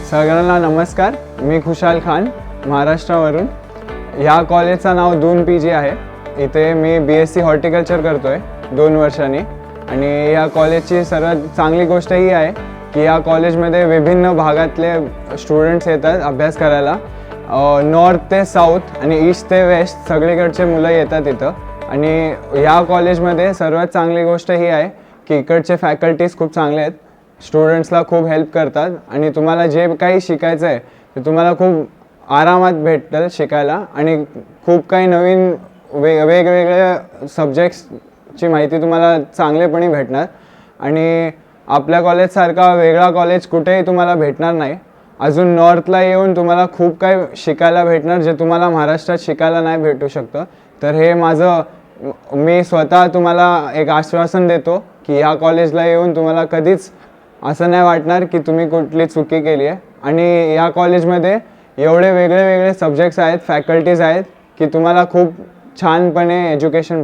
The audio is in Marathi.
सगळ्यांना नमस्कार. मी खुशाल खान महाराष्ट्रावरून. ह्या कॉलेजचं नाव दून PG आहे. इथे मी BSc हॉर्टिकल्चर करतोय 2 वर्षांनी. आणि या कॉलेजची सर्वात चांगली गोष्ट ही आहे की या कॉलेजमध्ये विभिन्न भागातले स्टुडंट्स येतात अभ्यास करायला. नॉर्थ ते साऊथ आणि ईस्ट ते वेस्ट सगळीकडचे मुलं येतात इथं. आणि या कॉलेजमध्ये सर्वात चांगली गोष्ट ही आहे की इकडचे फॅकल्टीज खूप चांगले आहेत. स्टुडंट्सला खूप हेल्प करतात आणि तुम्हाला जे काही शिकायचं आहे ते तुम्हाला खूप आरामात भेटतं शिकायला. आणि खूप काही नवीन वेगवेगळ्या सब्जेक्ट्सची माहिती तुम्हाला चांगलेपणे भेटणार. आणि आपल्या कॉलेजसारखा वेगळा कॉलेज कुठेही तुम्हाला भेटणार नाही. अजून नॉर्थला येऊन तुम्हाला खूप काही शिकायला भेटणार जे तुम्हाला महाराष्ट्रात शिकायला नाही भेटू शकतं. तर हे मी स्वतः तुम्हाला एक आश्वासन देतो की ह्या कॉलेजला येऊन तुम्हाला कधीच असं नाही वाटणार की तुम्ही कुठली चुकी केली आहे. आणि या कॉलेजमध्ये एवढे वेगळे वेगळे सब्जेक्ट्स आहेत, फॅकल्टीज आहेत की तुम्हाला खूप छानपणे एज्युकेशन